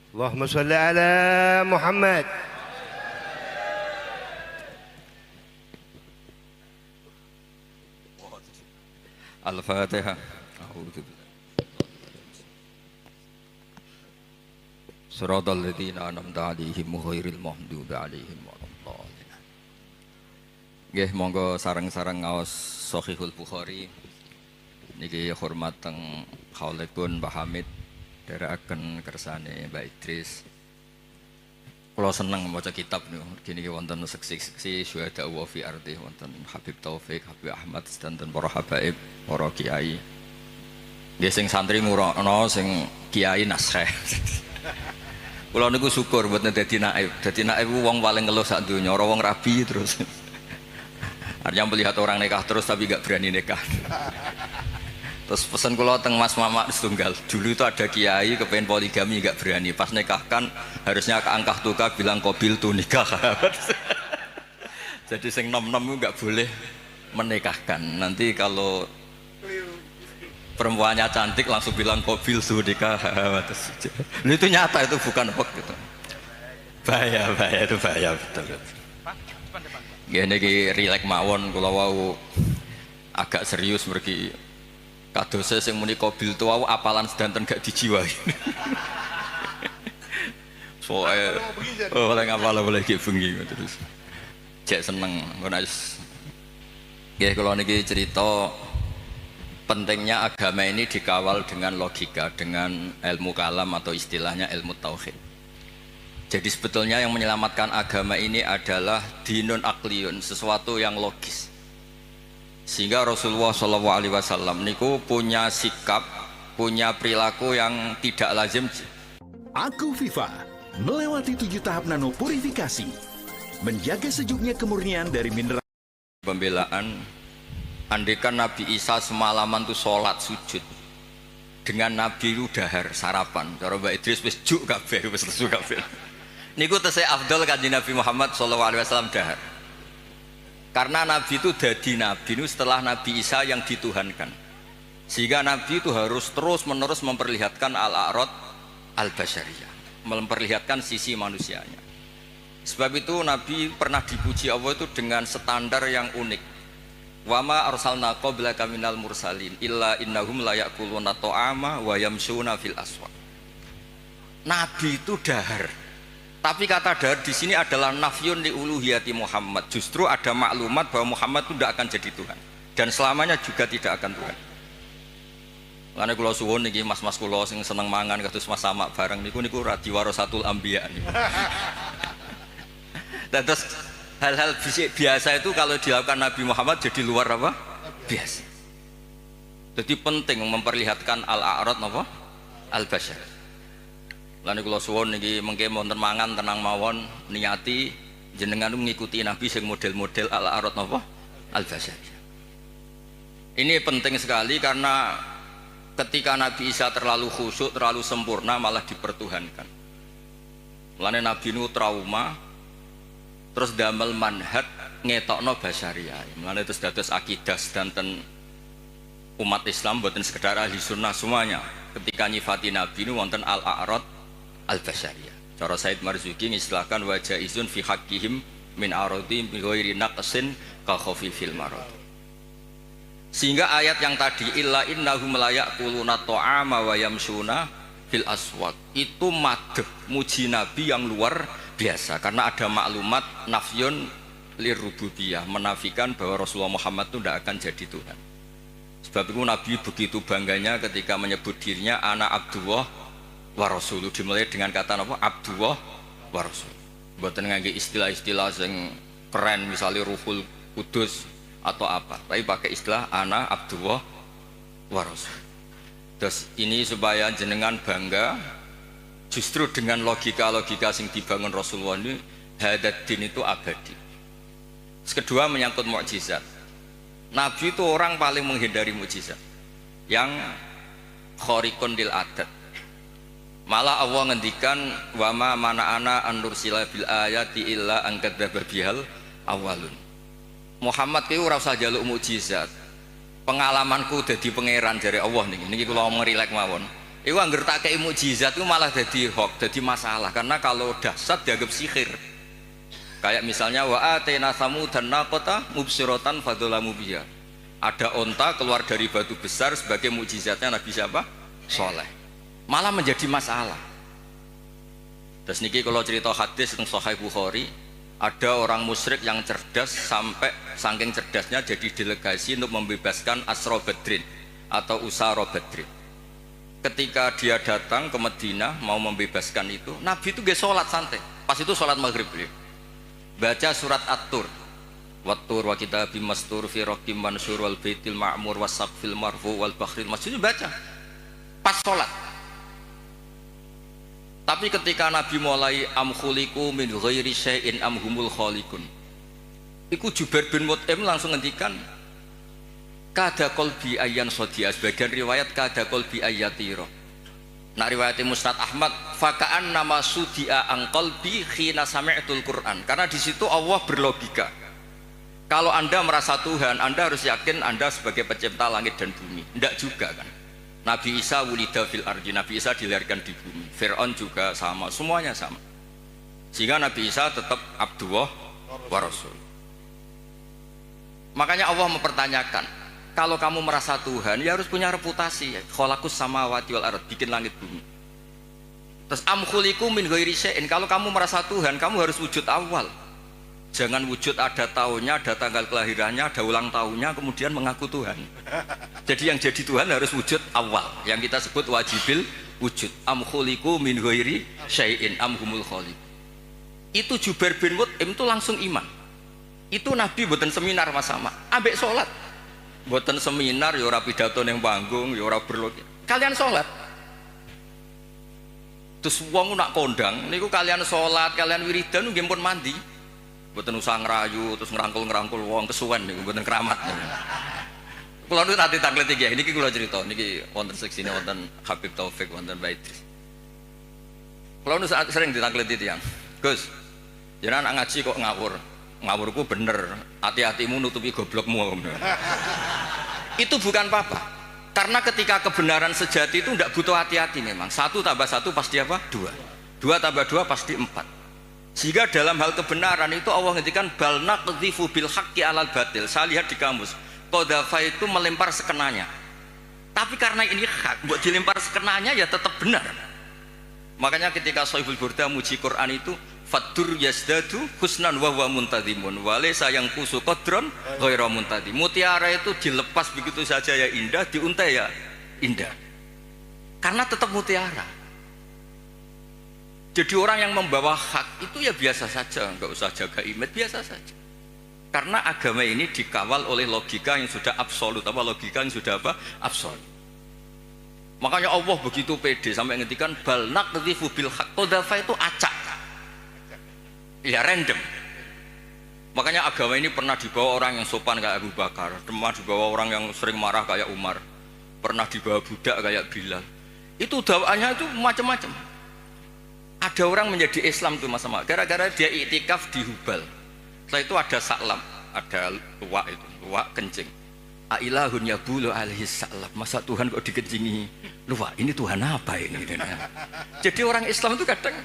Allahumma sholli ala Muhammad. Al-Fatihah. A'udzu Shiratal ladzina an'amta 'alaihim ghairil maghdubi 'alaihim waladdallin. Nggih, monggo sareng-sareng ngaos Shahihul Bukhari. Niki hormat teng Khaulipun Mbah Hamid dherekaken kersane Mbak Idris. Kula seneng maca kitab niku. Gini wonten seksi-seksi syuhada wa fi ardi wonten Habib Taufik, Habib Ahmad sedanten para habaib, para kiai. Nggih sing santri murono, sing kiai naskah. Kula niku syukur mboten dadi naib. Dadi naib wong paling ngeluh sak donya, ora wong rabi terus. Artinya melihat orang nikah terus tapi gak berani nikah. Terus pesan kula teng Mas Mamak setunggal. Dulu itu ada kiai kepengen poligami gak berani. Pas nikahkan harusnya ke angkah tuka bilang qabil tu nikah. Jadi sing nom-nom itu gak boleh menikahkan. Nanti kalau perempuannya cantik langsung bilang qabil tu nikah. Itu nyata, itu bukan hoax gitu. Bahaya itu bahaya betul. Gini ki rilek mawon kula wau agak serius mergi kadose sing muni qabil tu wau apalan sedanten gak dijiwai. Soale oleh ngapal boleh ki bengi terus. Cek seneng ngono wis. Nggih kula niki cerita pentingnya agama ini dikawal dengan logika, dengan ilmu kalam atau istilahnya ilmu tauhid. Jadi sebetulnya yang menyelamatkan agama ini adalah dinun akliyun, sesuatu yang logis. Sehingga Rasulullah SAW niku punya sikap, punya perilaku yang tidak lazim. Aku Viva melewati 7 tahap nano purifikasi, menjaga sejuknya kemurnian dari mineral. Pembelaan, andaikan Nabi Isa semalaman tuh sholat sujud, dengan Nabi itu dahar sarapan. Cara Mbak Idris wis juk kabeh, wis lesu kabeh. Niku tesih afdal kanjeng Nabi Muhammad SAW dahar. Karena Nabi itu dadi Nabi itu setelah Nabi Isa yang dituhankan. Sehingga Nabi itu harus terus menerus memperlihatkan al-a'rad al-basyariyah, memperlihatkan sisi manusianya. Sebab itu Nabi pernah dipuji Allah itu dengan standar yang unik. Wa ma arsalna qablaka minal mursalin illa innahum la ya'kuluna ta'ama wa yamshuna fil aswaq. Nabi itu dahar. Tapi kata dahar di sini adalah nafyun li uluhiyati Muhammad. Justru ada maklumat bahwa Muhammad itu tidak akan jadi Tuhan dan selamanya juga tidak akan Tuhan. Karena kula suwun niki mas-mas kula sing seneng mangan kados Mas Samak bareng niku radi warasatul anbiya niku. Dan terus hal-hal biasa itu kalau dilakukan Nabi Muhammad jadi luar apa? Biasa. Jadi penting memperlihatkan al-a'rad apa? Al-basyar. Lan kula suwun niki mengke wonten mangan tenang mawon niati jenengan mengikuti Nabi sing model-model al-a'rad apa? Al-basyar. Ini penting sekali karena ketika Nabi Isa terlalu khusyuk, terlalu sempurna malah dipertuhankan. Mulane Nabi nu trauma terus damel manhaj ngetokno basyariyah. Mulane terus dados akidah sedanten umat Islam boten sekedar ahli sunnah semuanya. Ketika nyifati Nabi nu wonten al-a'rad al-basyariyah. Cara Said Marzuki ngistilahkan wajah izun fi haqqihim min aradi bi ghairi naqsin ka khafifil marad. Sehingga ayat yang tadi illa innahum la ya'kuluna ta'ama wa yamshuna fil aswaq itu madhep muji Nabi yang luar biasa karena ada maklumat nafyun lirububiyah, menafikan bahwa Rasulullah Muhammad itu tidak akan jadi Tuhan. Sebab itu Nabi begitu bangganya ketika menyebut dirinya ana Abdullah wa Rasul, dimulai dengan kata apa? Abdullah wa Rasul. Mboten ngangge istilah-istilah yang keren misalnya Ruhul Kudus atau apa, tapi pakai istilah ana Abdullah wa Rasul. Terus ini supaya jenengan bangga justru dengan logika-logika yang dibangun Rasulullah ini, hadat din itu abadi. Kedua menyangkut mukjizat. Nabi itu orang paling menghindari mukjizat yang khariqun lil adat. Malah Allah ngendikan wa ma mana'ana an nursila bil ayati illa an kadzdzaba bihal awalun. Muhammad ki ora usah njaluk mukjizat. Pengalamanku dadi pangeran jare Allah niki. Niki kula ngrilek mawon. Iku angger tak kei mukjizat itu malah jadi hoax, jadi masalah karena kalau dahsyat dianggap sihir. Kayak misalnya wa atena samudan naqata mubsiratan fadzalamu biha. Ada onta keluar dari batu besar sebagai mukjizatnya Nabi siapa? Soleh. Malah menjadi masalah. Terus niki kalau cerita hadis tentang Sahih Bukhari, ada orang musyrik yang cerdas sampai saking cerdasnya jadi delegasi untuk membebaskan Asra Badrin atau Usara Badrin. Ketika dia datang ke Madinah mau membebaskan itu, Nabi itu gak sholat santai. Pas itu sholat maghrib beliau. Baca surat At-Tur. Wat-tur wa kitabim mastur fi raqim mansur wal baitil ma'mur was-saqfil marfu wal bakhril masjid, baca. Pas sholat. Tapi ketika Nabi mulai am khuliqu min ghairi syai'in am humul khaliqun. Iku Jubair bin Mut'im langsung ngendikan kada kolbi ayyan sodia, sebagian riwayat kada kolbi ayyatiro. Nah riwayat Musnad Ahmad fakaan nama sudia ang kolbi khina sami'tul Quran, karena di situ Allah berlogika kalau anda merasa Tuhan anda harus yakin anda sebagai pencipta langit dan bumi. Tidak juga kan. Nabi Isa wulida fil ardi, Nabi Isa dilahirkan di bumi. Fir'aun juga sama, semuanya sama, sehingga Nabi Isa tetap Abdullah wa Rasul. Makanya Allah mempertanyakan, kalau kamu merasa Tuhan, ya harus punya reputasi. Khalaqus samawati wal ardh, bikin langit bumi. Terus am khuliqu min ghairi syai'in, kalau kamu merasa Tuhan, kamu harus wujud awal. Jangan wujud ada tahunnya, ada tanggal kelahirannya, ada ulang tahunnya, kemudian mengaku Tuhan. Jadi yang jadi Tuhan harus wujud awal, yang kita sebut wajibil wujud. Am khuliqu min ghairi syai'in am humul khaliq. Itu Jubair bin Mut'im itu langsung iman. Itu Nabi mboten seminar Mas sama, ambek sholat. Mboten seminar, ya ora pidato ning panggung, ya ora berlogika. Kalian sholat. Terus wong nak kondang niku kalian sholat, kalian wiridan nggih pun mandi. Mboten usah ngerayu terus ngerangkul-ngerangkul wong kesuwen niku mboten keramat. Kula nu nanti taklid iki, niki kula cerita, niki wonten seksine wonten Habib Taufik, wonten Baidris. Kula nu sering ditaklid tiyang. Gus, jenengan ngaji kok ngawur. Ngawurku bener, hati-hatimu nutupi goblokmu. Itu bukan apa-apa, karena ketika kebenaran sejati itu tidak butuh hati-hati memang. 1 tambah 1 pasti apa? 2. 2 tambah 2 pasti 4. Sehingga dalam hal kebenaran itu Allah ngendikan bal naqdhifu bil haqqi alal batil. Saya lihat di kamus, qadhafa itu melempar sekenanya. Tapi karena ini hak, buat dilempar sekenanya ya tetap benar. Makanya ketika Shahihul Burda muji Quran itu fadur yazdadu husnan wa huwa muntadimun walaysa yang kusu qadron ghairu muntadim. Mutiara itu dilepas begitu saja ya indah, diuntai ya indah, karena tetap mutiara. Jadi orang yang membawa hak itu ya biasa saja, nggak usah jaga image, biasa saja. Karena agama ini dikawal oleh logika yang sudah absolut, apa logika yang sudah apa? Absolut. Makanya Allah begitu pede sampai ngendikan bal naqdhifu bil haqq. Qadhafa itu acak. Ya random. Makanya agama ini pernah dibawa orang yang sopan kayak Abu Bakar, pernah dibawa orang yang sering marah kayak Umar, pernah dibawa budak kayak Bilal. Itu dakwahnya itu macam-macam. Ada orang menjadi Islam tuh Mas Sama, gara-gara dia iktikaf di Hubal. Setelah itu ada saklam, ada luwak itu, luwak kencing. Ailahun yabulu alaihi salam. Masa Tuhan kok dikencingi luwak? Ini Tuhan apa ini? Jadi orang Islam itu kadang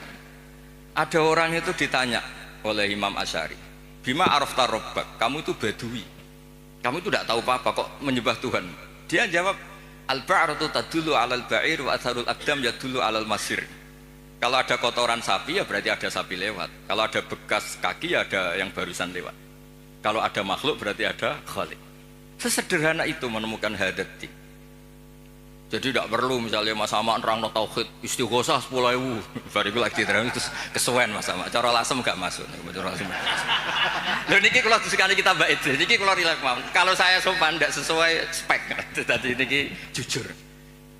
ada orang itu ditanya oleh Imam Asy'ari, bima arafta rabbak, kamu itu badui, kamu itu tidak tahu apa-apa kok menyembah Tuhan. Dia jawab, al-ba'ratu tadullu 'alal ba'ir wa atharul aqdam yadullu 'alal masir. Kalau ada kotoran sapi ya berarti ada sapi lewat, kalau ada bekas kaki ya ada yang barusan lewat, kalau ada makhluk berarti ada khaliq. Sesederhana itu menemukan hadati. Jadi tidak perlu misalnya Mas Sama nerangno tauhid istighosah 10.000 bariku lagi terang terus kesuwen Mas Sama. Cara lasem gak masuk. Cara lasem. Lho niki kula sekali kita Mbak Idris. Niki kula rileks mawon. Kalau saya sopan tidak sesuai spek. Tadi niki jujur.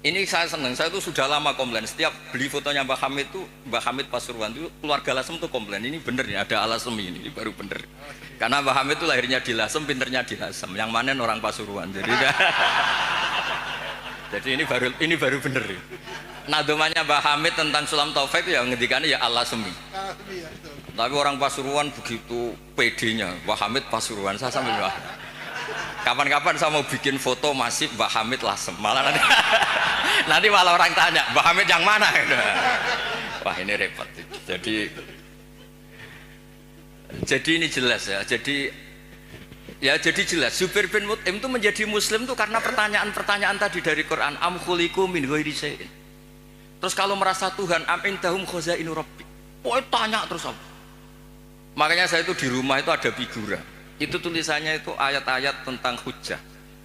Ini saya senang. Saya itu sudah lama komplain. Setiap beli fotonya Mbah Hamid itu, Mbah Hamid Pasuruan itu keluarga Lasem itu komplain. Ini bener nih ada Alasem ini baru bener. Karena Mbah Hamid itu lahirnya di Lasem, pinternya di Lasem. Yang mana orang Pasuruan. Jadi ini baru bener. Nadomanya Mbah Hamid tentang Sulam Taufik yang ngendikannya ya Allah semi. Tapi orang Pasuruan begitu pedenya, Mbah Hamid Pasuruan, saya sambil wah. Kapan-kapan saya mau bikin foto masif Mbah Hamid Lasem. Malah nanti, nanti malah orang tanya, Mbah Hamid yang mana? Wah ini repot. Jadi ini jelas ya. Jadi jelas Zubair bin Mut'im itu menjadi muslim tuh karena pertanyaan-pertanyaan tadi dari Quran. Am khuliqu min ghairi syai'in. Terus kalau merasa Tuhan, am indahum khazainu rabbi. Tanya terus apa? Makanya saya itu di rumah itu ada figura. Itu tulisannya itu ayat-ayat tentang hujjah.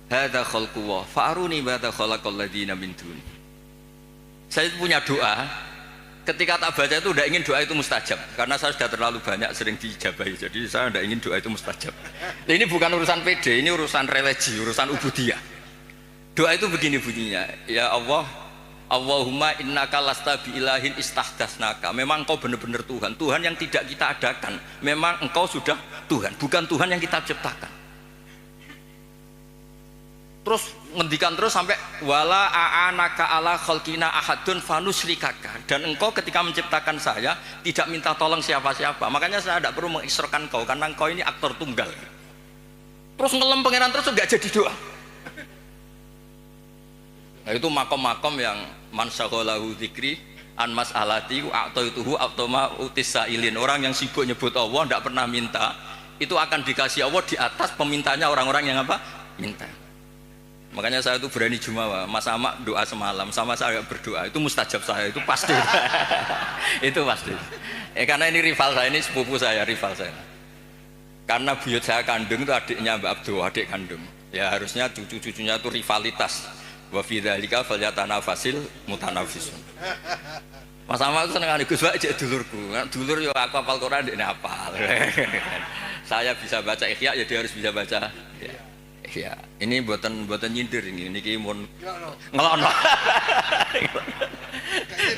Hadza khalqullah fa'aruni madza khalaqal ladzina min duni. Saya punya doa. Ketika tak baca itu udah ingin doa itu mustajab. Karena saya sudah terlalu banyak sering diijabahi. Jadi saya udah ingin doa itu mustajab. Nah, ini bukan urusan PD, ini urusan religi, urusan ubudiyah. Doa itu begini bunyinya. Ya Allah, Allahumma innaka lasta bi ilahin istahdatsnaka. Memang engkau benar-benar Tuhan, Tuhan yang tidak kita adakan. Memang engkau sudah Tuhan, bukan Tuhan yang kita ciptakan. Terus ngendikan terus sampai wala a'anaka ala khalqina ahadun fanusrikaka. Dan engkau ketika menciptakan saya tidak minta tolong siapa-siapa. Makanya saya tidak perlu mengisrokan kau karena engkau ini aktor tunggal. Terus ngelem pangeran terus enggak jadi doa. Nah, itu makom-makom yang man syaghalahu dzikri an mas'alati a'taituhu automa utisailin. Orang yang sibuk nyebut Allah tidak pernah minta, itu akan dikasih Allah di atas pemintanya orang-orang yang apa? Minta. Makanya saya itu berani jumawa, Mas Amak doa semalam sama saya berdoa, itu mustajab saya, itu pasti. Itu pasti. Karena ini rival saya, ini sepupu saya, rival saya. Karena buyut saya kandung itu adiknya Mbak Abdul, adik kandung. Ya harusnya cucu-cucunya itu rivalitas. Wa fi dzalika falyatanafasil mutanafisun. Mas Amak itu seneng Gus Pak cek dulurku. Dulur yo aku hafal Quran ndekne hafal. Saya bisa baca Ikhya ya dia harus bisa baca ya. Ini buatan nyindir ini mun ngelokno.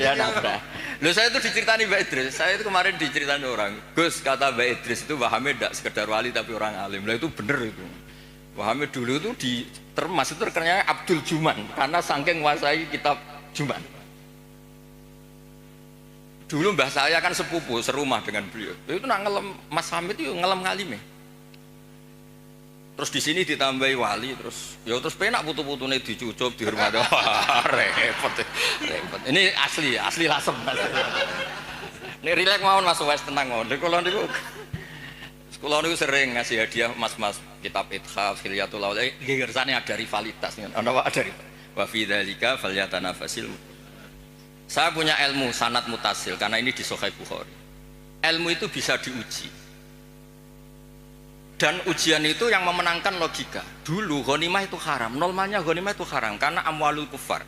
Ya nabrak. Loh saya itu diceritani Mbak Idris. Saya itu kemarin diceritani orang. Gus kata Mbak Idris itu Mbah Hamid tidak sekedar wali tapi orang alim. Lah itu bener itu. Mbah Hamid dulu itu di termas itu terkenalnya Abdul Juman karena saking menguasai kitab Juman. Dulu mbah saya kan sepupu serumah dengan beliau. Itu nak ngelem Mas Hamid itu ngelem ngalime. Terus di sini ditambahi wali terus penak putu-putune dicucup dihormati. Repot. Ini asli lasem. Ini rileks mawon Mas Wes tenang mawon. Kula niku sering ngasih hadiah mas-mas kitab Ithaf, Hilyatul Auliya. Nggih kersane ada rivalitas. Ana ada wa fi dzalika falyatanafasil. Saya punya ilmu sanad mutasil karena ini di Sahih Bukhari. Ilmu itu bisa diuji. Dan ujian itu yang memenangkan logika. Dulu ghanimah itu haram, normalnya ghanimah itu haram karena amwalul kufar.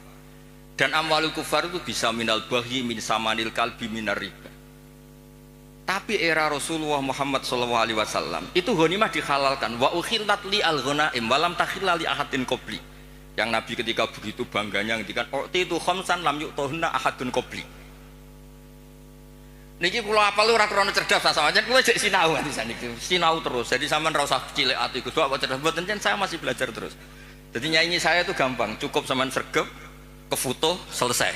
Dan amwalul kufar itu bisa minal baghi min samanil kalbi minar riba. Tapi era Rasulullah Muhammad SAW itu ghanimah dihalalkan. Wa ukhillat li al-ghanaim wa lam takhilla li ahadin qabli. Yang Nabi ketika begitu bangganya ngendikan itu khamsan lam yu'tahunna ahadun qabli. Niki kula apal ora krana cerdas sampeyan kula jek sinau nganti saniki. Sinau terus. Jadi sampean ora usah cilik ati Gus kok cerdas mboten saya masih belajar terus. Jadi nyanyi saya itu gampang, cukup sampean sregep ke foto selesai.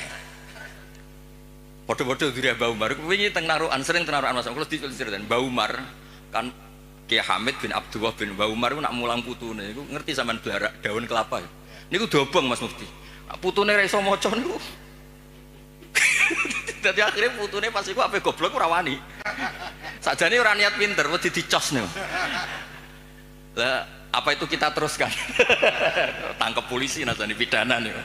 Podo-podo diri Mbah Umar wingi teng narukan sering teng narukan Mas kula diceritain Mbah Umar kan Kiai Hamid bin Abdullah bin Mbah Umar ku nak mulang putune iku ngerti sampean blarak daun kelapa niku dobong Mas Mufti. Putune ra iso maca niku. Dadi akhirnya putune pas iku ape goblok ora wani. Sakjane ora niat pinter wedi dicos niku. Lah apa itu kita teruskan? Tangkap polisi nasani pidana niku.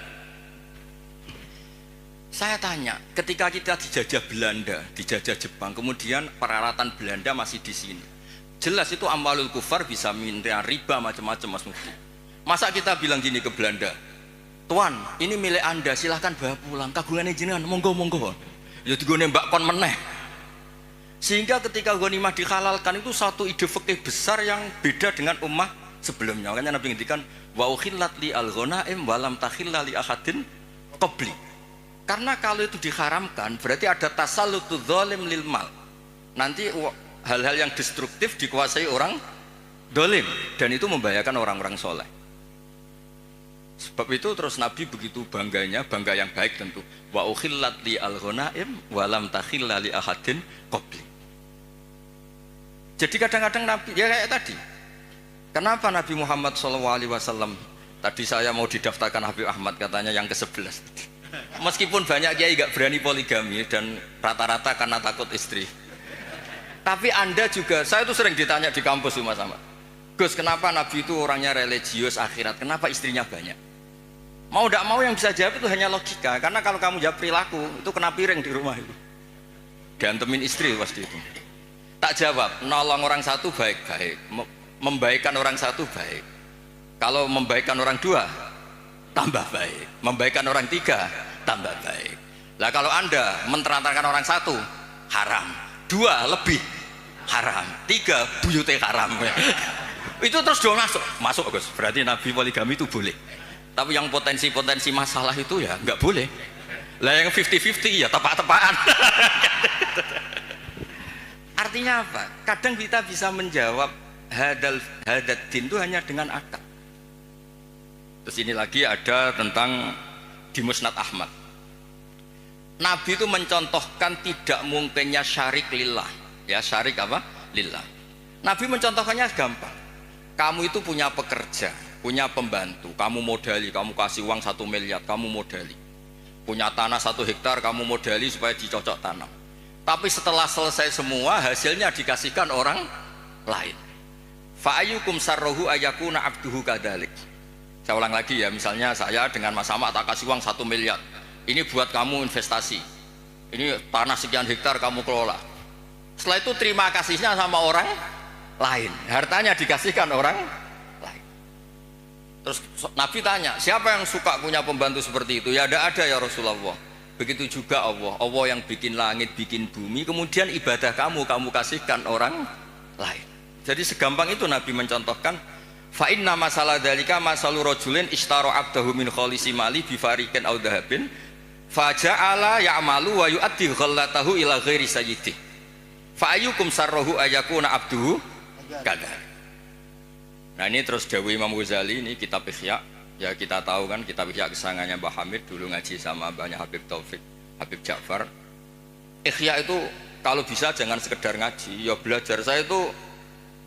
Saya tanya, ketika kita dijajah Belanda, dijajah Jepang, kemudian peralatan Belanda masih di sini. Jelas itu amwalul kufar bisa minta riba macam-macam Mas Mufti. Masa kita bilang gini ke Belanda, Tuan, ini milik Anda, silahkan bawa pulang. Kagungannya jenengan, monggo. Ya digone mbak kon meneh. Sehingga ketika ghanimah dihalalkan itu satu ide fikih besar yang beda dengan ummah sebelumnya. Makanya Nabi ngendikan wa ukhillat li al-ghanaim wa lam takhilla li ahadin qabli. Karena kalau itu diharamkan berarti ada tasallutu dzalim lil mal. Nanti hal-hal yang destruktif dikuasai orang dolim dan itu membahayakan orang-orang soleh. Sebab itu terus Nabi begitu bangganya, bangga yang baik tentu. Wa ukhillat li al-ghanaim wa lam takhilla li ahadin qabli. Jadi kadang-kadang Nabi ya kayak tadi. Kenapa Nabi Muhammad SAW, tadi saya mau didaftarkan Habib Ahmad katanya yang ke-11. Meskipun banyak kiai gak berani poligami dan rata-rata karena takut istri. Tapi Anda juga, saya tuh sering ditanya di kampus Mas Ahmad, Gus, kenapa Nabi itu orangnya religius akhirat, kenapa istrinya banyak? Mau tidak mau yang bisa jawab itu hanya logika, karena kalau kamu jawab perilaku, itu kena piring di rumah itu. Diantemin istri pasti itu. Tak jawab, nolong orang satu baik-baik, membaikkan orang satu baik. Kalau membaikkan orang dua, tambah baik. Membaikkan orang tiga, tambah baik. Lah kalau Anda menterantarkan orang satu, haram. Dua lebih haram. Tiga buyute haram. Itu terus dong masuk Gus. Berarti Nabi poligami itu boleh. Tapi yang potensi-potensi masalah itu ya nggak boleh. Lah yang 50-50 ya tepak-tepakan. Artinya apa? Kadang kita bisa menjawab hadat din itu hanya dengan akal. Terus ini lagi ada tentang di Musnad Ahmad. Nabi itu mencontohkan tidak mungkinnya syarik lillah. Ya, syarik apa? Lillah. Nabi mencontohkannya gampang. Kamu itu punya pekerja, punya pembantu, kamu modali, kamu kasih uang 1 miliar, kamu modali. Punya tanah 1 hektar, kamu modali supaya dicocok tanam. Tapi setelah selesai semua, hasilnya dikasihkan orang lain. Fa'ayyukum sarrohu ayakuna abduhu kadalik. Saya ulang lagi ya, misalnya saya dengan Mas Ahmad tak kasih uang 1 miliar. Ini buat kamu investasi. Ini tanah sekian hektar kamu kelola. Setelah itu terima kasihnya sama orang lain. Hartanya dikasihkan orang lain. Terus Nabi tanya, siapa yang suka punya pembantu seperti itu? Ya ada ya Rasulullah. Begitu juga Allah. Allah yang bikin langit, bikin bumi, kemudian ibadah kamu kasihkan orang lain. Jadi segampang itu Nabi mencontohkan, fa inna masalah dzalika masalu rajulin ishtara abdahu min khalisi mali bi fariqin aw dhahabin fa ja'ala ya'malu wa yu'addi ghallatahu ila ghairi sayyidih. Fa ayyukum sarruhu ayakuna abduhu kada. Nah ini terus dawuh Imam Ghazali, ini kitab Ihya. Ya kita tahu kan kitab Ihya kesangannya Mbah Hamid, dulu ngaji sama banyak Habib Taufik, Habib Ja'far. Ihya itu kalau bisa jangan sekedar ngaji, ya belajar. Saya itu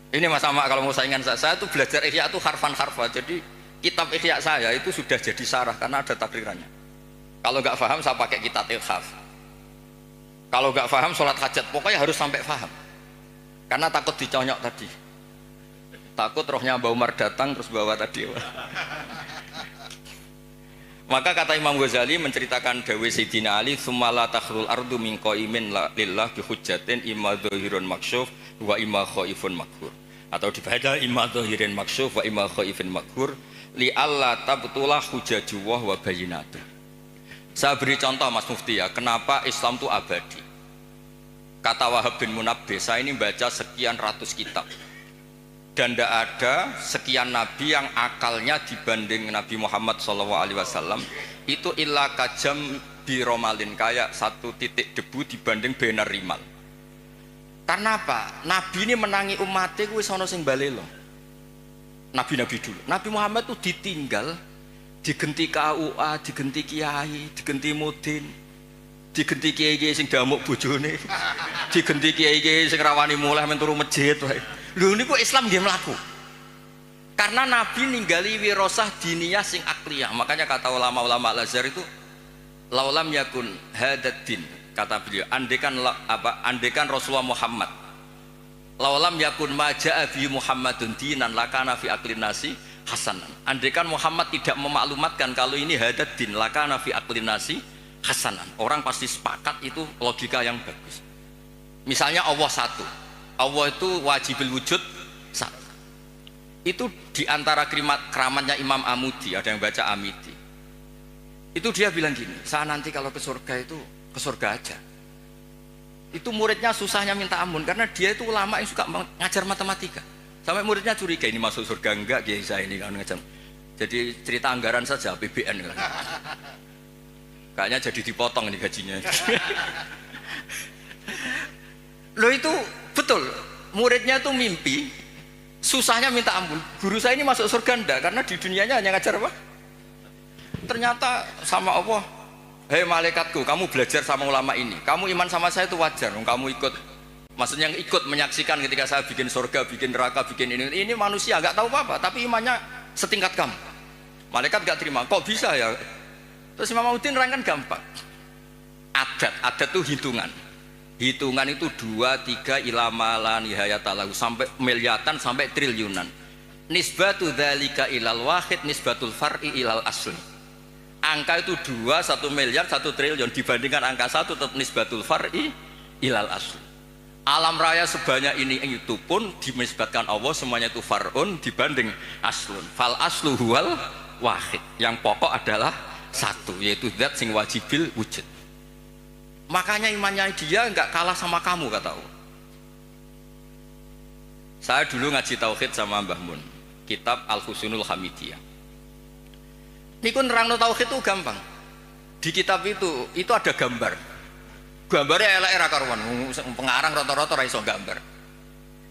ini Mas Ahmad kalau mau saingan saya tuh belajar Ihya itu harfan-harfa. Jadi kitab Ihya saya itu sudah jadi sarah karena ada takrirannya. Kalau nggak paham saya pakai kitab Ilkhaf. Kalau nggak paham sholat hajat, pokoknya harus sampai paham. Karena takut diconyok tadi. Takut rohnya Mbah Umar datang terus bawa tadi. Maka kata Imam Ghazali menceritakan dawuh Sayyidina Ali, "Tsumma la takhrul ardu min qaimin lillah bi hujjatin imma dzahirun maksyuf wa imma khaifun maghfur." Atau dibaca imma dzahirin maksyuf wa imma khaifun maghfur li alla tabtulah hujjatuh wa bayyinatuh. Saya beri contoh Mas Mufti ya, kenapa Islam itu abadi. Kata Wahab bin Munabbih, saya ini baca sekian ratus kitab. Dan tidak ada sekian nabi yang akalnya dibanding Nabi Muhammad SAW itu illa kajam biromalin, kayak 1 titik debu dibanding benar rimal. Karena apa? Nabi ini menangi umatnya kuwi sono sing balelo. Nabi-nabi dulu. Nabi Muhammad itu ditinggal, digenti KUA, digenti kiai, digenti mudin, digenti kiai-kiai sing damuk bojone, digenti kiai-kiai sing rawani mulih men turu masjid wae. Lho niku Islam nggih mlaku. Karena Nabi ninggali wirasah diniyah sing akliyah. Makanya kata ulama-ulama Al-Azhar itu laulam yakun hadaddin, kata beliau, andekan Rasulullah Muhammad laulam yakun ma jaa bi Muhammadun dinan lakana fi aqlin nasi hasanan. Andekan Muhammad tidak memaklumatkan kalau ini hadaddin lakana fi aqlin nasi hasanan. Orang pasti sepakat itu logika yang bagus. Misalnya Allah satu, Allah itu wajibul wujud satu. Itu diantara keramatnya Imam Amudi, ada yang baca Amidi. Itu dia bilang gini, saya nanti kalau ke surga itu ke surga aja. Itu muridnya susahnya minta ampun karena dia itu ulama yang suka ngajar matematika. Sampai muridnya curiga, ini masuk surga enggak kiai saya ini kan ngajar. Jadi cerita anggaran saja APBN kan. Kayaknya jadi dipotong ini gajinya. Loh itu betul, muridnya itu mimpi, susahnya minta ampun. Guru saya ini masuk surga enggak, karena di dunianya hanya ngajar apa? Ternyata sama Allah, hei malaikatku, kamu belajar sama ulama ini, kamu iman sama saya itu wajar, kamu ikut Maksudnya yang ikut menyaksikan ketika saya bikin surga, bikin neraka, bikin ini manusia nggak tahu apa-apa, tapi imannya setingkat kamu. Malaikat nggak terima, kok bisa ya? Terus Imam Muddin nerangkan gampang. Adat itu hitungan. Hitungan itu 2, 3 ilama la nihayatalahu sampai miliatan sampai triliunan. Nisbatu dzalika ilal wahid nisbatul far'i ilal asli. Angka itu 2, 1 miliar, 1 triliun dibandingkan angka 1 tetap nisbatul far'i ilal asli. Alam raya sebanyak ini itu pun dinisbatkan Allah semuanya itu far'un dibanding aslun. Fal aslu huwal wahid. Yang pokok adalah satu, yaitu zat sing wajibil wujud. Makanya imannya dia enggak kalah sama kamu, kata Allah. Saya dulu ngaji tauhid sama Mbah Mun, kitab Al-Husunul Hamidiyah. Ini kun nerangno tauhid itu gampang. Di kitab itu ada gambar. Gambarnya elek era karuan, pengarang rata-rata ra iso gambar.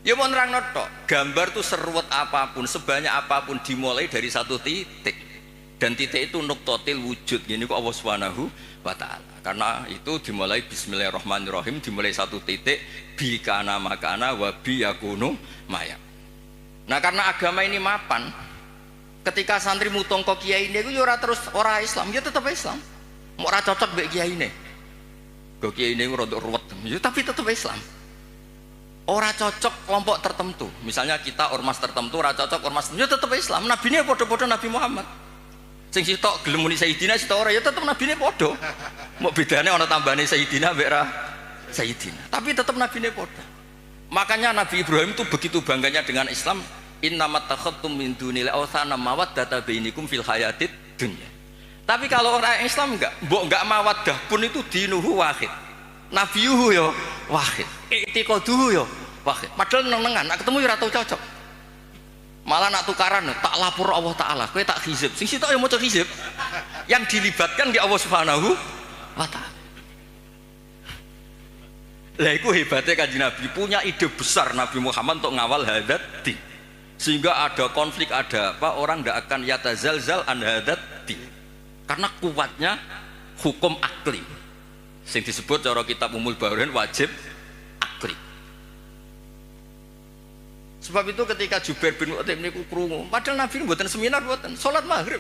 Ya mau nerangno tok, gambar tuh seruwet apapun, sebanyak apapun dimulai dari satu titik. Dan titik itu nuktotil wujud, gini kok Allah Subhanahu wa ta'ala. Karena itu dimulai bismillahirrahmanirrahim, dimulai satu titik bi kana makana wa bi yakunu maya. Nah, karena agama ini mapan, ketika santri mutongko kiai ini itu ora terus ora Islam, ya tetap Islam. Mau ora cocok mbek kiai ini. Kok kiai ini rodok ruwet, ya tapi tetap Islam. Ora cocok kelompok tertentu. Misalnya kita ormas tertentu ora cocok ormas tertentu, ya tetap Islam. Nabi ini podo-podo Nabi Muhammad. Sing sitok gelem muni Sayyidina sitok ora ya tetep nabine padha. Mau bedane ana tambahane Sayyidina mbek ra Sayyidina. Tapi tetep nabine padha. Makanya Nabi Ibrahim itu begitu bangganya dengan Islam, innamat takhadtum min dunil awthana mawaddata bainikum fil hayatid dunya. Tapi kalau orang Islam enggak mawaddah pun itu dinuhu wahid. Nabiyuhu ya wahid. I'tiqaduhu ya wahid. Padahal nenengan nak ketemu ya ora tau cocok. Malah nak tukaran tak lapor Allah Ta'ala, kowe tak hizib sing sitok ya maca hizib yang dilibatkan ke Allah Subhanahu wa ta'ala. Lah iku hebatnya Kanjeng Nabi, punya ide besar Nabi Muhammad untuk ngawal hadat din, sehingga ada konflik, ada apa, orang tidak akan yatazalzal an hadat din karena kuatnya hukum akli yang disebut cara kitab Umul Bawain wajib akli. Sebab itu ketika Jubair bin Mut'im niku krungu, padahal Nabi mboten seminar, mboten salat maghrib.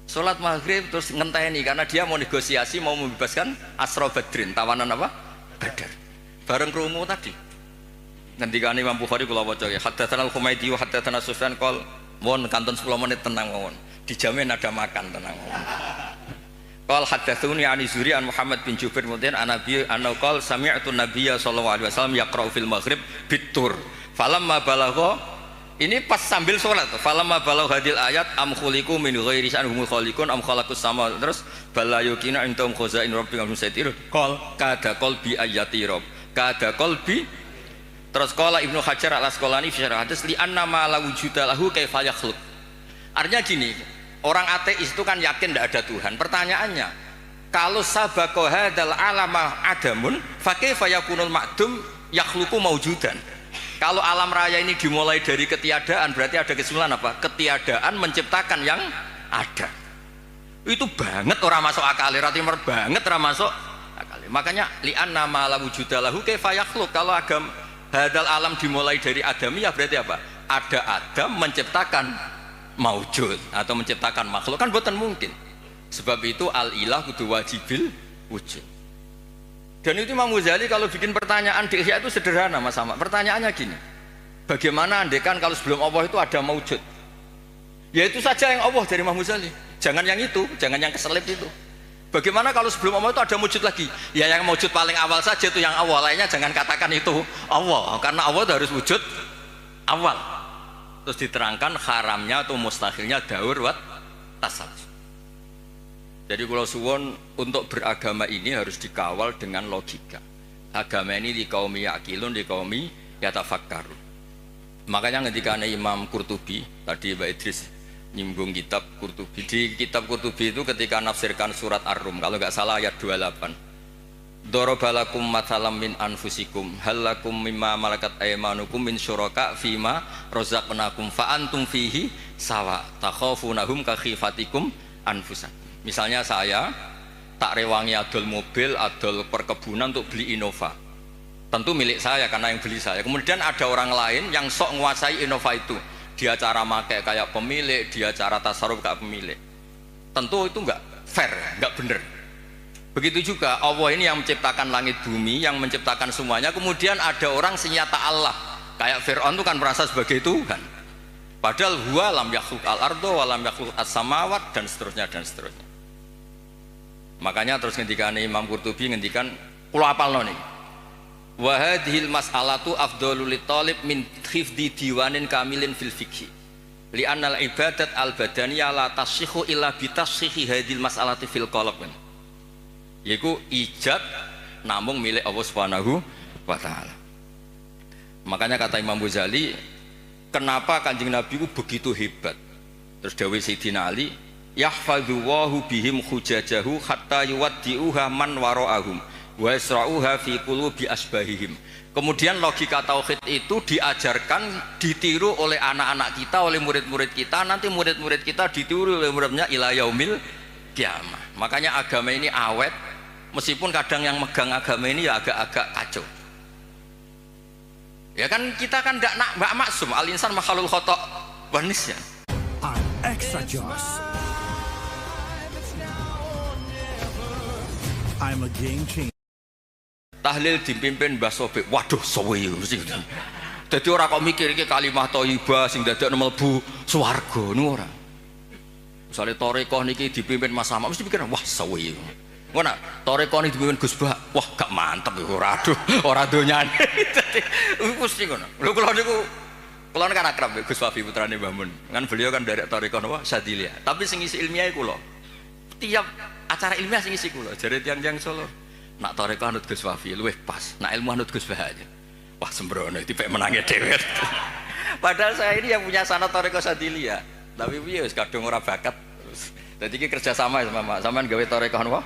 Salat maghrib terus ngenteni karena dia mau negosiasi, mau membebaskan Asra Badrin, tawanan apa? Badar. Bareng krungu tadi. Ngendikane Imam Bukhari kula waca ya, haddatsana Al-Humaydi wa haddatsana Sufyan qol, mohon kanton 10 menit tenang mawon. Dijamin ada makan tenang mawon. Qal haddatsuni an Zuri an Muhammad bin Jubair Mut'im an Nabi anna qal sami'tu Nabiyya sallallahu alaihi wasallam yaqra'u fil maghrib bitur. Falamma balagha, ini pas sambil sholat. Falamma balagha hadil ayat am khuliqu min ghairi sya'anhumul khaliqun am khalaqus sama, terus bala yukina indahum khazain rabbika musaitir qol kada qalbi ayati rabb kada qalbi. Terus qala Ibnu Hajar al-Asqalani fi syarh hadis li anna ma la wujuda lahu kaifa yakhluq. Artinya gini, orang ateis itu kan yakin tidak ada Tuhan. Pertanyaannya, kalau sabaqa hadzal alama adamun fa kaifa yakunul ma'dum yakhluqu maujudan. Kalau alam raya ini dimulai dari ketiadaan, berarti ada kesimpulan apa? Ketiadaan menciptakan yang ada. Itu banget orang masuk akal, timur banget orang masuk akal. Makanya li'anna ma la wujuda lahu kaifa yakhluq. Kalau hadal alam dimulai dari adamiyah berarti apa? Ada Adam menciptakan maujud atau menciptakan makhluk, kan bukan mungkin. Sebab itu al-ilah kudu wajibil wujud. Dan itu Imam Ghazali kalau bikin pertanyaan di Ihya itu sederhana Mas Ahmad. Pertanyaannya gini, bagaimana andekan kalau sebelum Allah itu ada maujud? Ya itu saja yang Allah dari Imam Ghazali. Jangan yang itu, jangan yang keselip itu. Bagaimana kalau sebelum Allah itu ada wujud lagi? Ya yang wujud paling awal saja itu yang awal, lainnya jangan katakan itu Allah, karena Allah itu harus wujud awal. Terus diterangkan haramnya atau mustahilnya daur wat tasawuf. Jadi kalau suwon untuk beragama ini harus dikawal dengan logika. Agama ini di kaum yakilun, di kaum yatafakkarun. Makanya ketika Imam Qurtubi tadi Mbak Idris nyinggung kitab Qurtubi, di kitab Qurtubi itu ketika nafsirkan surat Ar-Rum, kalau nggak salah ayat 28, darabalakum mathalam min anfusikum halakum mimma malakat aymanukum min syuraka fima razaqnakum fa antum fihi sawa takhafunahum ka khifatikum anfusakum. Misalnya saya tak rewangi adol mobil, adol perkebunan untuk beli Innova. tentu milik saya karena yang beli saya. Kemudian ada orang lain yang sok menguasai Innova itu, dia cara make kayak pemilik, dia cara tasarruf kayak pemilik. Tentu itu enggak fair, enggak benar. Begitu juga Allah ini yang menciptakan langit bumi, yang menciptakan semuanya. Kemudian ada orang senyata Allah, kayak Fir'aun itu kan merasa sebagai Tuhan, padahal huwa lam yakhluq al-ardo wa lam yakhluq as-samawat, dan seterusnya dan seterusnya. Makanya terus ngendikan Imam Qurtubi ngendikan, kula apalno niki, wa hadhil mas'alatu afdhalul litalib min hifdzi diwanin kamilin fil fiqhi li annal ibadat al badaniyah la tasihhu illa bi tasihhi hadhil mas'alati fil qalb. Yaiku ijab namung milik Allah Subhanahu wa taala. Makanya kata Imam Ghazali, kenapa Kanjeng Nabi itu begitu hebat? Terus dawuh Sayyidina Ali, yahfadzuwahu bihim hujajahu hatta yuwaddi'uha man wara'ahum wa yasra'uha fi qulubi asbahihim. Kemudian logika tauhid itu diajarkan, ditiru oleh anak-anak kita, oleh murid-murid kita, nanti murid-murid kita ditiru oleh muridnya ila yaumil kiamah. Makanya agama ini awet, meskipun kadang yang megang agama ini ya agak-agak kacau. Ya kan kita kan tidak maksum, al-insan makhluk khata' wa nisyan. I'm extra joss. I'm a game changer. Tahlil dipimpin Mbah Sobek, waduh suwe mesti. Dadi ora kok mikir iki kalimah thayyibah sing dadekno mlebu swarga niku ora. Misale tarekah niki dipimpin Mas Ahmad mesti pikir wah suwe. Ngono, tarekah niki dipimpin Gus Bah, wah gak mantep iku ora aduh, ora donyane. Dadi mesti ngono. Lho kula niku kula kan akrab Gus Wafi putrane Mbah Mun. Kan beliau kan dari tarekah napa Sadiliyah. Tapi sing isi ilmiah kula. Tiap acara ilmiah sing isi kula jare tiyang-tiyang Solo. Nak tarekah anut Gus Wafi luwih pas, nak ilmu anut Gus Bah aja. Wah sembrono tipe menangi dhewe. Padahal saya ini yang punya sanad tarekah Sadiliyah. Tapi piye wis kadung ora bakat. Dadi iki kerja sama sama sampean gawe tarekah napa?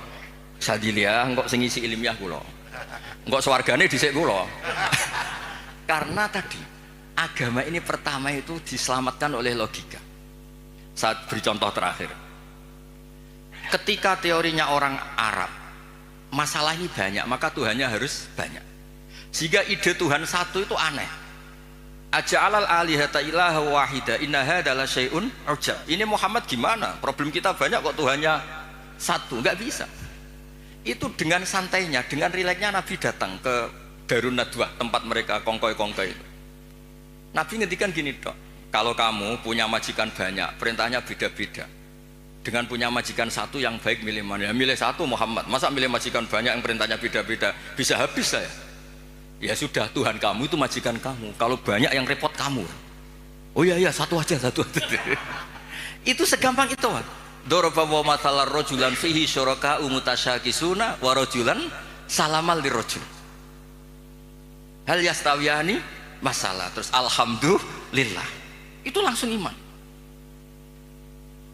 Sadiliyah engko sing isi ilmiah kula. Engko swargane dhisik kula. Karena tadi agama ini pertama itu diselamatkan oleh logika. Saat beri contoh terakhir. Ketika teorinya orang Arab, masalah ini banyak, maka Tuhannya harus banyak. Sehingga ide Tuhan satu itu aneh. Aja'alal alihata ilaha wahida inna hadza la syai'un ujab. Ini Muhammad gimana? Problem kita banyak kok Tuhannya satu, enggak bisa. Itu dengan santainya, dengan rileksnya Nabi datang ke Darun Nadwah, tempat mereka kongkoi-kongkoi itu. Nabi ngendikan gini, Dok, kalau kamu punya majikan banyak, perintahnya beda-beda. Dengan punya majikan satu yang baik milih mana? Ya, milih satu Muhammad. Masa milih majikan banyak yang perintahnya beda-beda? Bisa habis saya. Ya sudah, Tuhan kamu itu majikan kamu. Kalau banyak yang repot kamu. Oh iya satu aja. Itu segampang itu. Daraba wa mathalar rajulan fihi syuraka'u mutasyakisuna wa rajulan salamal lirajul. Hal yastawiyani masalah. Terus alhamdulillah. Itu langsung iman.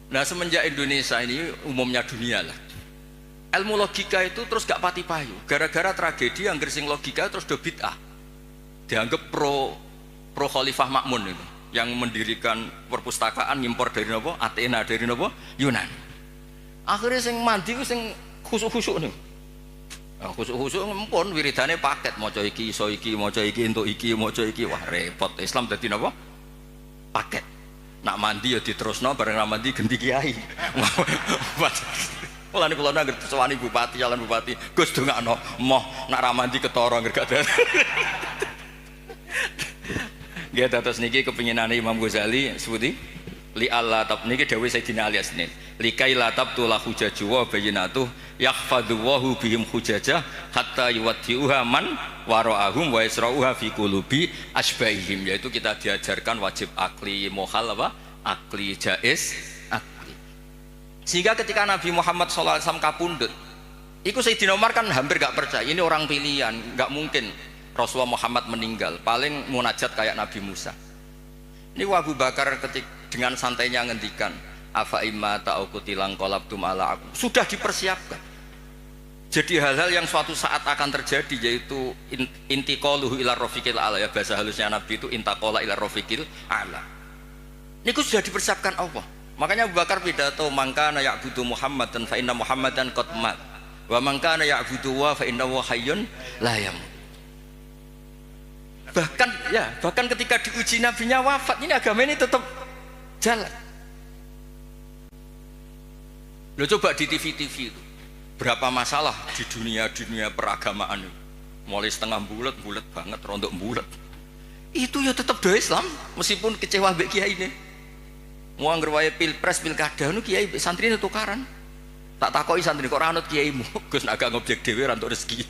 Nah semenjak Indonesia ini umumnya dunia lah, ilmu logika itu terus gak pati payu gara-gara tragedi yang gersing logika terus do bid'ah, dianggap pro Khalifah Ma'mun itu yang mendirikan perpustakaan ngimpor dari nopo Athena, dari nopo Yunani. Akhirnya sing mandi ku sing khusuk-khusuk nih, nah, khusuk-khusuk ngempun wiridane paket maca iki iso iki maca iki entuk iki maca iki, wah repot. Islam dadi nopo paket. Nak mandi ya diterusno bareng mandi ganti kiai. Mulane kula nang sewani bupati, calon bupati, Gus dongakno moh nak ra mandi ketara nggak ada. Nggih terus niki kepinginane Imam Ghazali sebuti li Allah tab niki dawuh Sayyidina Ali Asnin. Likai la tabtu la hujaju wa bayyinatu yahfadhu wahu bihim hujajah hatta yuwaddi'uha man wara'ahum wa yasra'uha fi qulubi asbahihim. Yaitu kita diajarkan wajib akli mohal apa? Akli jaiz akli. Sehingga ketika Nabi Muhammad SAW kapundhut, itu Sayyidina Umar kan hampir gak percaya ini orang pilihan, gak mungkin Rasulullah Muhammad meninggal, paling munajat kayak Nabi Musa. Ini Abu Bakar dengan santainya ngendikan afa imma ta'ukutilang qalabtum ala aku. Sudah dipersiapkan. Jadi hal-hal yang suatu saat akan terjadi, yaitu intiqaluhu ila rafiqil ala, ya bahasa halusnya Nabi itu intaqala ila rafiqil ala. Ini sudah dipersiapkan Allah. Makanya Abu Bakar pidato mangkana ya'budu Muhammadan fa inna Muhammadan qad mat wa mangkana ya'budu wa fa innahu hayyun la yamut. bahkan ketika diuji nabinya wafat, ini agama ini tetap jalan. Lo coba di TV-TV itu berapa masalah di dunia peragamaan itu, mulai setengah bulat banget, rontok bulat. Itu ya tetap do Islam meskipun kecewa mbek kiai ini. Mau ngerwae pilpres pilkada nu kiai santri itu tukaran. Tak takoki santri kok ora anut kiaimu. Gus nak gak ngobjek dhewe ora entuk rezeki.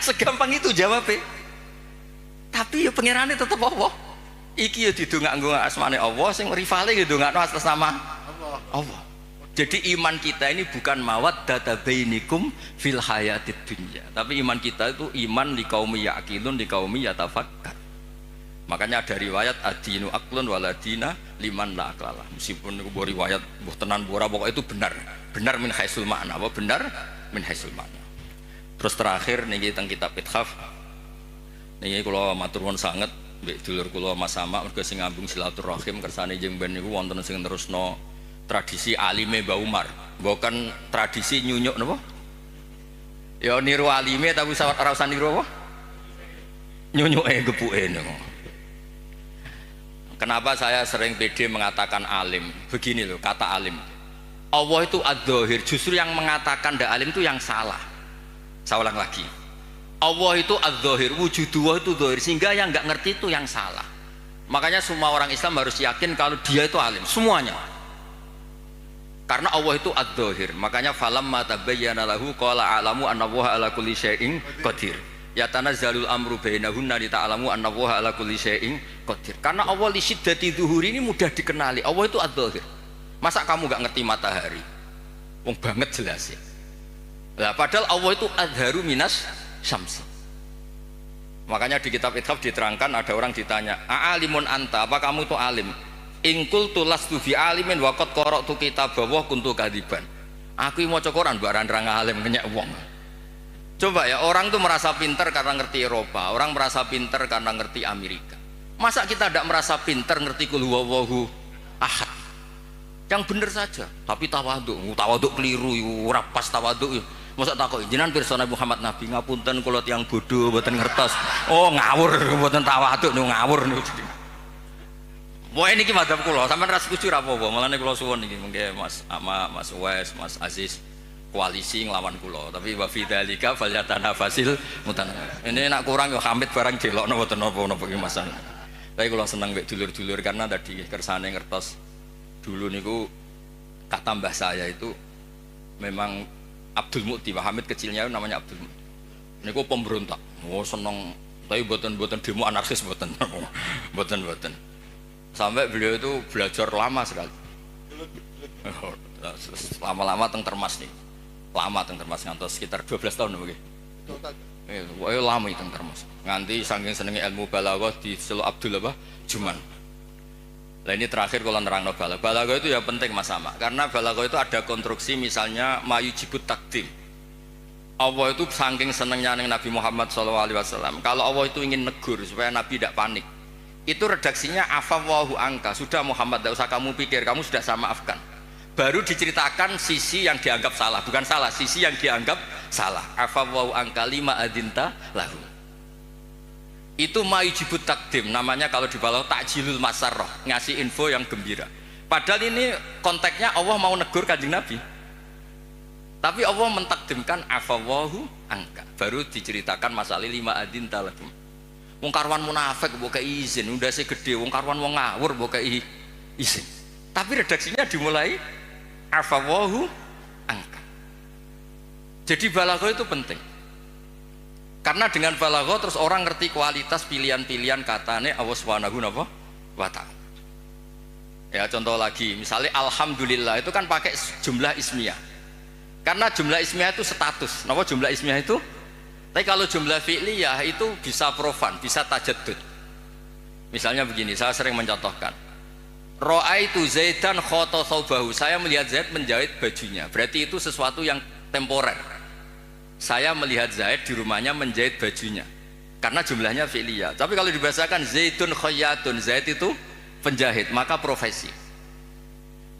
Segampang itu jawabnya. Tapi ya pangerane tetep Allah. Iki ya didongakno asmane Allah, sing rivale ya dongakno atas nama Allah. Jadi iman kita ini bukan mawaddata bainikum fil hayatid dunya, tapi iman kita itu iman liqaumi yaqilun liqaumi yatafakkar. Makanya ada riwayat adinu aqlun waladina liman la aqlala. Meskipun itu riwayat mbuh tenan ora pokoknya itu benar min haisul makna. Apa benar min haisul makna. Terus terakhir niki teng kitab Ithaf. Niki kula matur nuwun sanget mbek dulur kula Mas Sama mergo sing ngambung silaturahim kersane jeung ben niku wonten sing terusno tradisi alime Mbah Umar, bukan tradisi nyunyuk napa? Ya niru alime tapi ora usah niru apa? Nyunyuke gepuke niku. Kenapa saya sering pede mengatakan alim? Begini loh kata alim. Allah itu ad-dhahir, justru yang mengatakan ndak alim itu yang salah. Saya ulang lagi. Allah itu ad-dhahir, wujudullah itu dhahir, sehingga yang nggak ngerti itu yang salah. Makanya semua orang Islam harus yakin kalau dia itu alim, semuanya. Karena Allah itu ad-dhahir, makanya falamma tabayyana lahu qala a'lamu annallaha ala kulli syai'in qadir. Ya tanazzalul amru bainahunna li ta'lamu annallaha ala kulli syai'in qadir. Karena Allah li syiddati dzuhuri ini mudah dikenali. Allah itu ad-dhahir. Masa kamu enggak ngerti matahari? Wong banget jelas ya. Lah padahal Allah itu adharu minas syamsi. Makanya di kitab Ithaf diterangkan ada orang ditanya, "A'alimun anta? Apa kamu itu alim?" Ingkul tulas tu fi alimin wakot korok tu kitab bawah kuntu kadiban. Aku mau cokoran barang rang alim kenyak wong. Coba ya, orang tuh merasa pinter karena ngerti Eropa, orang merasa pinter karena ngerti Amerika. Masa kita tidak merasa pinter ngerti kul huwallahu ahad? Yang bener saja, tapi tawaduk keliru, ora pas tawaduk. Masa takut jenengan pirsa Muhammad Nabi ngapunten kula tiyang bodoh mboten ngertos. Oh ngawur mboten tawaduk ngawur niku. Wah ini madzhab kula, sampean ra setuju ra apa-apa. Mulane kula suwun iki mengke Mas Ama, Mas Wes, Mas Aziz koalisi nglawan kula. Tapi wa fi dzalika falyatanafasil mutanafis. Ini nak kurang yo Hamid barang delokno mboten napa-napa iki Mas. Tapi kula seneng mek dulur-dulur karena tadi kersane ngertos dulu niku kata mbah saya itu memang Abdul Mukti. Pak Hamid kecilnya namanya Abdul Mukti. Niku pemberontak. Oh seneng, tapi mboten demo anarkis mboten. Mboten. Sampai beliau itu belajar lama sekali. Lama-lama teng Termas nih. Lama teng Termas ngantos sekitar 12 tahun nggih. Wah, lama teng Termas. Nganti saking senenge ilmu balaghah di Selo Abdul apa? Juman. Nah ini terakhir kalau nerangno balaghah. Balaghah itu ya penting Mas Sama. Karena balaghah itu ada konstruksi misalnya mayujibut takdim. Allah itu saking senengnya Nabi Muhammad SAW. Kalau Allah itu ingin negur supaya Nabi tidak panik, itu redaksinya afawwahu angka. Sudah Muhammad, tidak usah kamu pikir, kamu sudah saya maafkan. Baru diceritakan sisi yang dianggap salah, bukan salah, sisi yang dianggap salah. Afawwahu angka lima adinta lahu. Itu mayujibut takdim, namanya kalau di balaghah takjilul masarrah, ngasih info yang gembira. Padahal ini konteksnya Allah mau negur Kanjeng Nabi, tapi Allah mentakdimkan afawwahu angka. Baru diceritakan masalah lima adinta lahu. Wong karwan munafik mbok kei izin, undase gede, wong karwan wong ngawur mbok kei izin. Tapi redaksinya dimulai afawwahu angka. Jadi balaghah itu penting. Karena dengan balaghah terus orang ngerti kualitas pilihan-pilihan katane Allah Subhanahu wa ta'ala. Ya contoh lagi, misalnya alhamdulillah itu kan pakai jumlah ismiyah. Karena jumlah ismiyah itu status. Napa jumlah ismiyah itu? Tapi kalau jumlah fi'liyah itu bisa profan, bisa tajaddud. Misalnya begini, saya sering mencontohkan. Ra'aitu Zaidan khata thawbahu. Saya melihat Zaid menjahit bajunya. Berarti itu sesuatu yang temporer. Saya melihat Zaid di rumahnya menjahit bajunya. Karena jumlahnya fi'liyah. Tapi kalau dibahasakan Zaidun khayyatun, Zaid itu penjahit, maka profesi.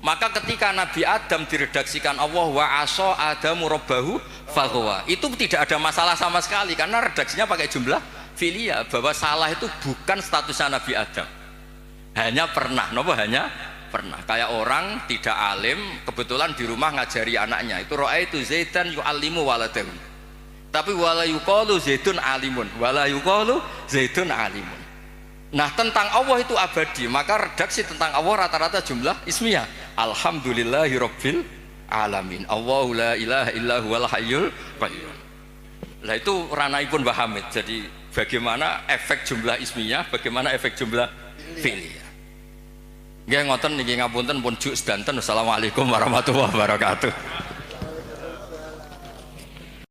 Maka ketika Nabi Adam diredaksikan Allah wa asa Adamu rabbahu faghwa, itu tidak ada masalah sama sekali karena redaksinya pakai jumlah filia, bahwa salah itu bukan statusnya Nabi Adam. Hanya pernah, nopo hanya pernah. Kayak orang tidak alim, kebetulan di rumah ngajari anaknya. Itu ra'aitu Zaidan yu'allimu waladahu. Tapi wala yuqalu Zaidun alimun, wala yuqalu Zaidun alimun. Nah, tentang Allah itu abadi, maka redaksi tentang Allah rata-rata jumlah ismiyah. Alhamdulillahirabbil alamin. Allahu la ilaha illa huwal hayyul qayyum. Lah itu ranaipun Mbah Hamid. Jadi bagaimana efek jumlah ismiyah, bagaimana efek jumlah fi'liyah. Nggih ngoten niki ngapunten pun juk sedanten. Assalamualaikum warahmatullahi wabarakatuh.